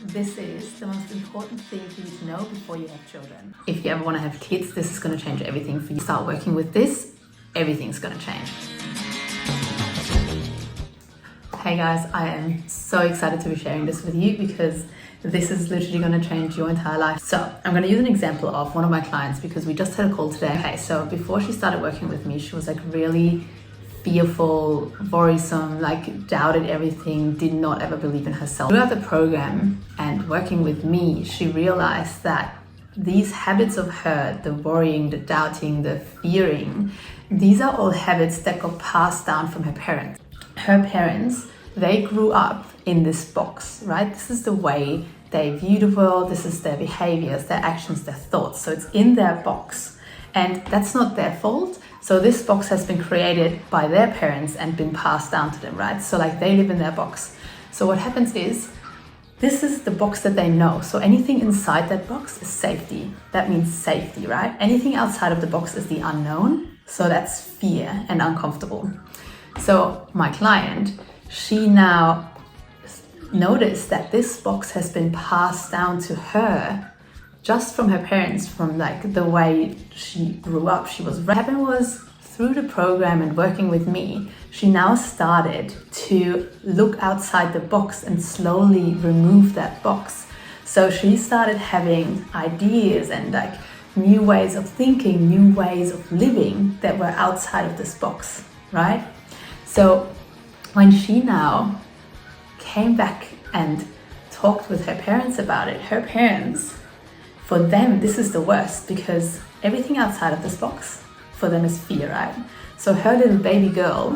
This is the most important thing for you to know before you have children. If you ever want to have kids, this is going to change everything for you. Start working with this, everything's going to change. Hey guys, I am so excited to be sharing this with you because this is literally going to change your entire life. So I'm going to use an example of one of my clients because we just had a call today. Okay, so before she started working with me, she was like really fearful, worrisome, like doubted everything, did not ever believe in herself. Throughout the program and working with me, she realized that these habits of her, the worrying, the doubting, the fearing, these are all habits that got passed down from her parents. Her parents, they grew up in this box, right? This is the way they view the world, this is their behaviors, their actions, their thoughts. So it's in their box and that's not their fault. So this box has been created by their parents and been passed down to them, right? So like they live in their box. So what happens is, this is the box that they know. So anything inside that box is safety. That means safety, right? Anything outside of the box is the unknown. So that's fear and uncomfortable. So my client, she now noticed that this box has been passed down to her just from her parents, from like the way she grew up. What happened was, through the program and working with me, she now started to look outside the box and slowly remove that box. So she started having ideas and like new ways of thinking, new ways of living that were outside of this box, right? So when she now came back and talked with her parents about it, her parents, for them, this is the worst because everything outside of this box for them is fear, right? So her little baby girl,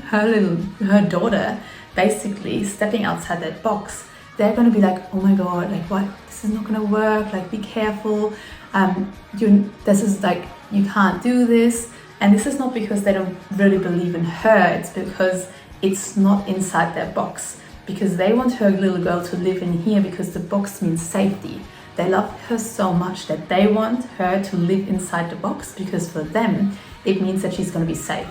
her daughter, basically stepping outside that box, they're going to be like, oh my God, like what? This is not going to work. Like, be careful. This is like, you can't do this. And this is not because they don't really believe in her. It's because it's not inside their box. Because they want her little girl to live in here because the box means safety. They love her so much that they want her to live inside the box because for them, it means that she's going to be safe.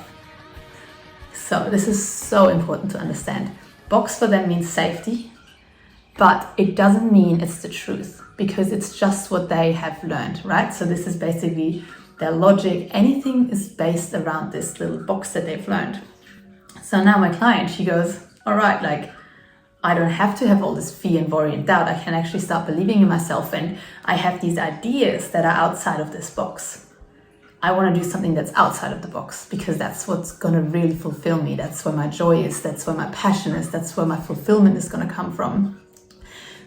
So this is so important to understand. Box for them means safety, but it doesn't mean it's the truth because it's just what they have learned, right? So this is basically their logic. Anything is based around this little box that they've learned. So now my client, she goes, all right, like, I don't have to have all this fear and worry and doubt. I can actually start believing in myself and I have these ideas that are outside of this box. I want to do something that's outside of the box because that's what's going to really fulfill me. That's where my joy is. That's where my passion is. That's where my fulfillment is going to come from.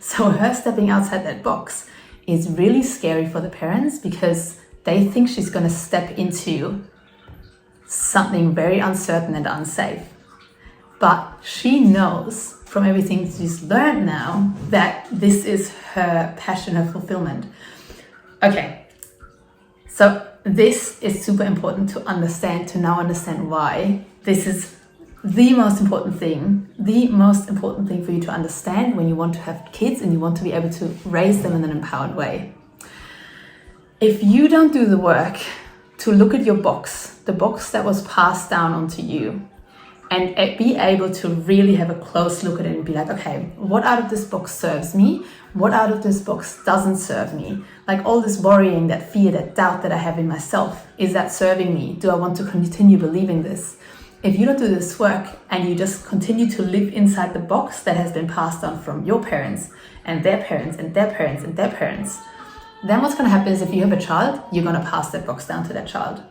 So her stepping outside that box is really scary for the parents because they think she's going to step into something very uncertain and unsafe. But she knows from everything she's learned now that this is her passion, her fulfillment. Okay, so this is super important to understand, to now understand why. This is the most important thing for you to understand when you want to have kids and you want to be able to raise them in an empowered way. If you don't do the work to look at your box, the box that was passed down onto you, and be able to really have a close look at it and be like, okay, what out of this box serves me? What out of this box doesn't serve me? Like all this worrying, that fear, that doubt that I have in myself, is that serving me? Do I want to continue believing this? If you don't do this work and you just continue to live inside the box that has been passed on from your parents and their parents and their parents and their parents, then what's going to happen is if you have a child, you're going to pass that box down to that child.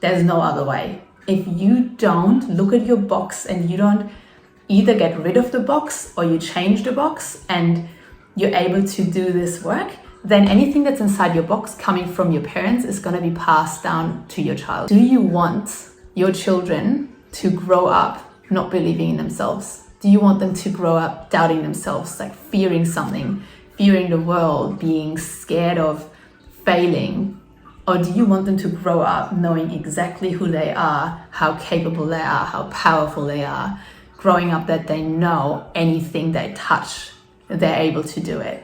There's no other way. If you don't look at your box and you don't either get rid of the box or you change the box and you're able to do this work, then anything that's inside your box coming from your parents is going to be passed down to your child. Do you want your children to grow up not believing in themselves? Do you want them to grow up doubting themselves, like fearing something, fearing the world, being scared of failing? Or do you want them to grow up knowing exactly who they are, how capable they are, how powerful they are, growing up that they know anything they touch, they're able to do it?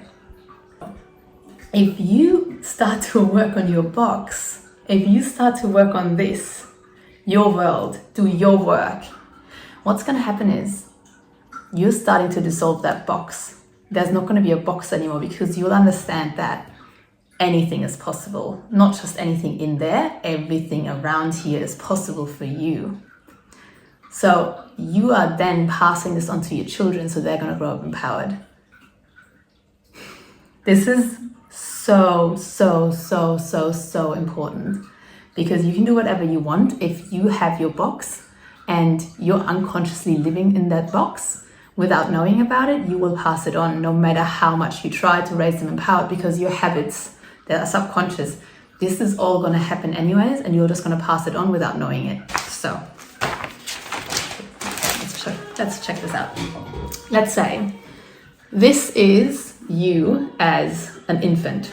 If you start to work on your box, if you start to work on this, your world, do your work, what's going to happen is you're starting to dissolve that box. there's not going to be a box anymore, because you'll understand that anything is possible. Not just anything in there, everything around here is possible for you. So you are then passing this on to your children, so they're going to grow up empowered. This is so important, because you can do whatever you want if you have your box and you're unconsciously living in that box without knowing about it. You will pass it on no matter how much you try to raise them empowered, because your habits, they're subconscious. This is all going to happen anyways, and you're just going to pass it on without knowing it. So let's check this out. Let's say this is you as an infant.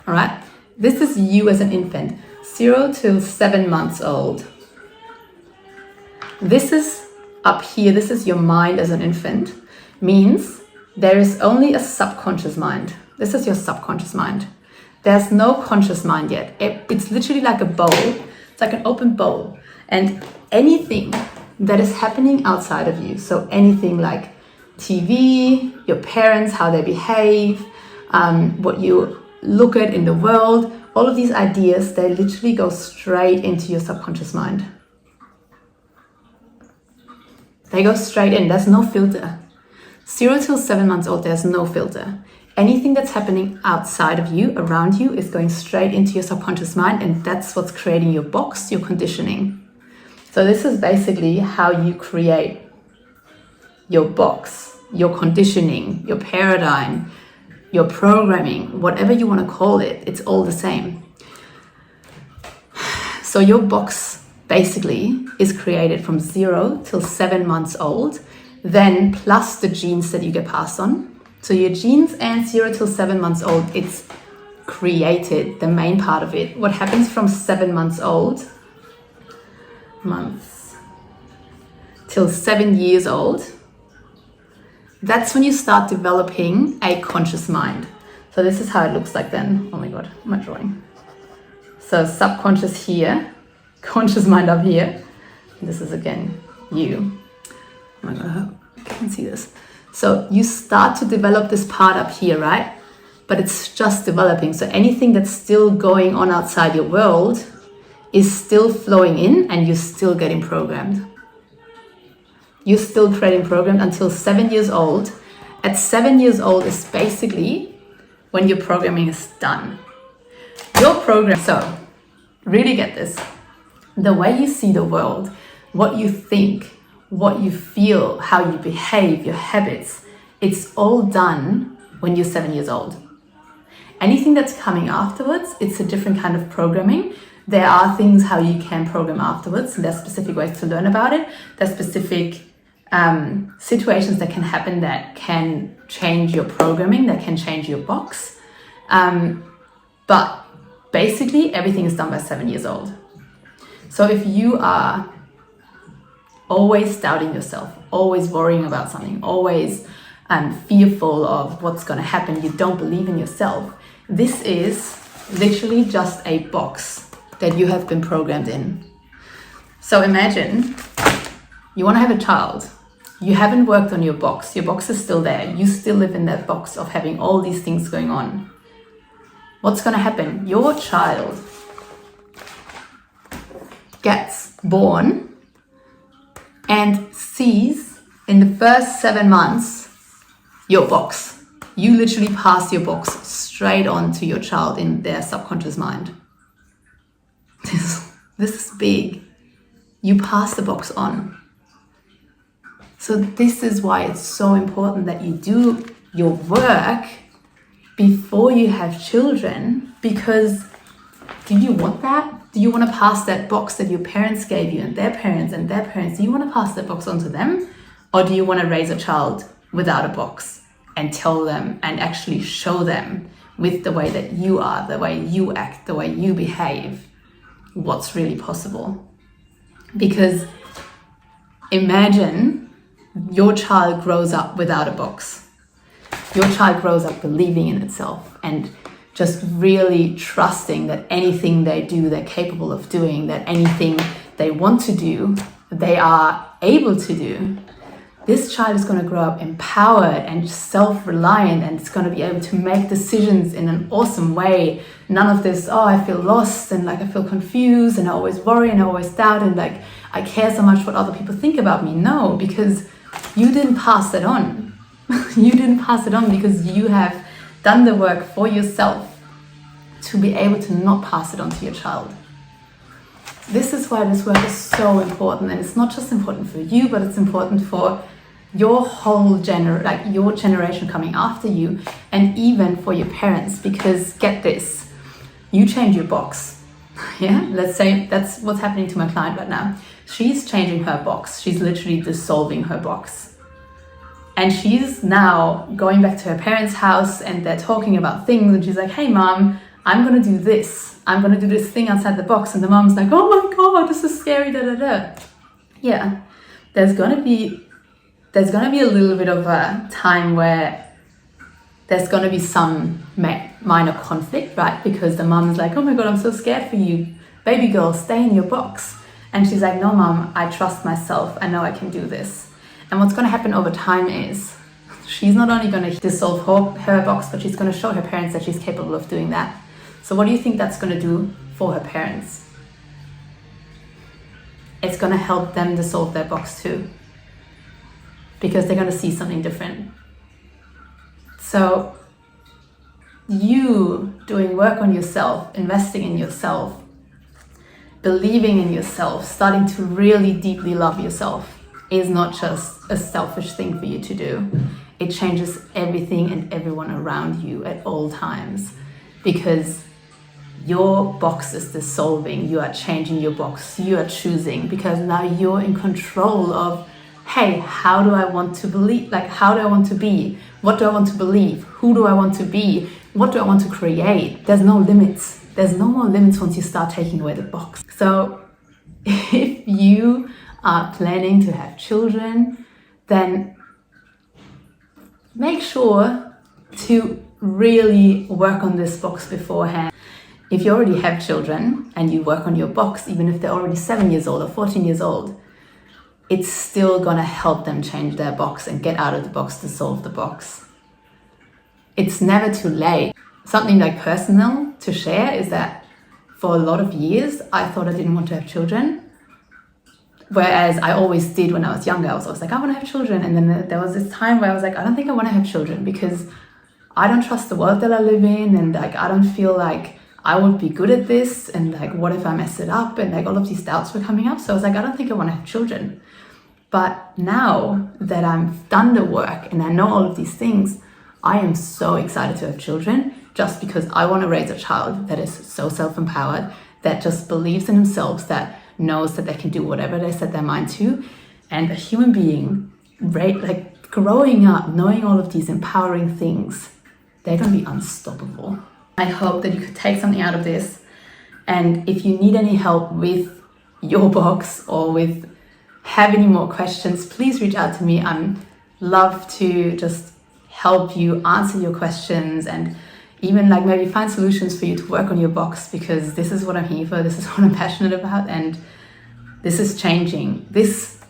All right, this is you as an infant, 0 to 7 months old. This is up here, this is your mind as an infant, means there is only a subconscious mind. This is your subconscious mind. There's no conscious mind yet. It's literally like a bowl. It's like an open bowl. And anything that is happening outside of you, so anything like TV, your parents, how they behave, what you look at in the world, all of these ideas, they literally go straight into your subconscious mind. They go straight in. There's no filter. 0 till 7 months old, there's no filter. Anything that's happening outside of you, around you, is going straight into your subconscious mind, and that's what's creating your box, your conditioning. So this is basically how you create your box, your conditioning, your paradigm, your programming, whatever you want to call it, it's all the same. So your box basically is created from 0 till 7 months old, then plus the genes that you get passed on. So your genes and 0 till 7 months old, it's created, the main part of it. What happens from 7 months old, till 7 years old, that's when you start developing a conscious mind. So this is how it looks like then. Oh my God, what am I drawing? So subconscious here, conscious mind up here. This is again you. Oh my God, I hope you can see this. So you start to develop this part up here, right? But it's just developing. So anything that's still going on outside your world is still flowing in, and you're still getting programmed. You're still creating programmed until 7 years old. At 7 years old is basically when your programming is done. Your program, so really get this. The way you see the world, what you think, what you feel, how you behave, your habits, it's all done when you're 7 years old. Anything that's coming afterwards, it's a different kind of programming. There are things how you can program afterwards. There's specific ways to learn about it. There's specific situations that can happen that can change your programming, that can change your box. But basically everything is done by 7 years old. So if you are always doubting yourself, always worrying about something, always fearful of what's going to happen, you don't believe in yourself, this is literally just a box that you have been programmed in. So imagine you want to have a child. You haven't worked on your box. Your box is still there. You still live in that box of having all these things going on. What's going to happen? Your child gets born and sees in the first 7 months your box. You literally pass your box straight on to your child in their subconscious mind. This is big. You pass the box on. So this is why it's so important that you do your work before you have children, because do you want that? Do you want to pass that box that your parents gave you and their parents and their parents? Do you want to pass that box on to them? Or do you want to raise a child without a box and tell them and actually show them with the way that you are, the way you act, the way you behave, what's really possible? Because imagine your child grows up without a box. Your child grows up believing in itself and just really trusting that anything they do, they're capable of doing, that anything they want to do, they are able to do, this child is going to grow up empowered and self-reliant, and it's going to be able to make decisions in an awesome way. None of this, oh, I feel lost and like I feel confused and I always worry and I always doubt and like I care so much what other people think about me. No, because you didn't pass it on. You didn't pass it on because you have done the work for yourself to be able to not pass it on to your child. This is why this work is so important, and it's not just important for you, but it's important for your whole your generation coming after you, and even for your parents. Because get this, you change your box. Yeah, let's say that's what's happening to my client right now. She's changing her box. She's literally dissolving her box. And she's now going back to her parents' house and they're talking about things, and she's like, hey mom, I'm gonna do this. I'm gonna do this thing outside the box. And the mom's like, oh my God, this is scary, da da da. Yeah, there's gonna be a little bit of a time where there's gonna be some minor conflict, right? Because the mom's like, oh my God, I'm so scared for you. Baby girl, stay in your box. And she's like, no mom, I trust myself. I know I can do this. And what's gonna happen over time is she's not only gonna dissolve her box, but she's gonna show her parents that she's capable of doing that. So what do you think that's gonna do for her parents? It's gonna help them dissolve their box too, because they're gonna see something different. So you doing work on yourself, investing in yourself, believing in yourself, starting to really deeply love yourself is not just a selfish thing for you to do. It changes everything and everyone around you at all times, because your box is dissolving. You are changing your box. You are choosing, because now you're in control of, hey, how do I want to believe? Like, how do I want to be? What do I want to believe? Who do I want to be? What do I want to create? There's no limits. There's no more limits once you start taking away the box. So if you are planning to have children, then make sure to really work on this box beforehand. If you already have children and you work on your box, even if they're already 7 years old or 14 years old, it's still gonna help them change their box and get out of the box, dissolve the box. It's never too late. Something like personal to share is that for a lot of years, I thought I didn't want to have children. Whereas I always did when I was younger. I was always like, I want to have children. And then there was this time where I was like, I don't think I want to have children because I don't trust the world that I live in. And like, I don't feel like I would be good at this. And like, what if I mess it up? And like all of these doubts were coming up. So I was like, I don't think I want to have children. But now that I've done the work and I know all of these things, I am so excited to have children, just because I want to raise a child that is so self-empowered, that just believes in themselves, that knows that they can do whatever they set their mind to. And a human being, like growing up, knowing all of these empowering things, they're going to be unstoppable. I hope that you could take something out of this. And if you need any help with your box or with have any more questions, please reach out to me. I'm love to just help you answer your questions and even like maybe find solutions for you to work on your box, because this is what I'm here for. This is what I'm passionate about, and this is changing. This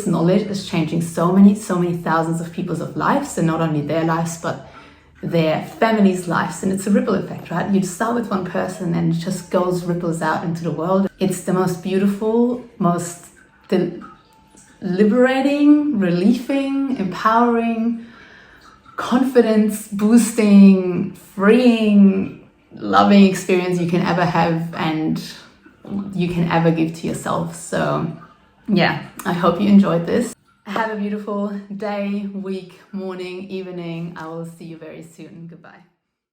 knowledge is changing so many thousands of people's lives, and not only their lives but their families' lives. And it's a ripple effect, right? You start with one person and it just ripples out into the world. It's the most beautiful, most liberating, relieving, empowering, confidence boosting, freeing, loving experience you can ever have and you can ever give to yourself. So yeah, I hope you enjoyed this. Have a beautiful day, week, morning, evening. I will see you very soon. Goodbye.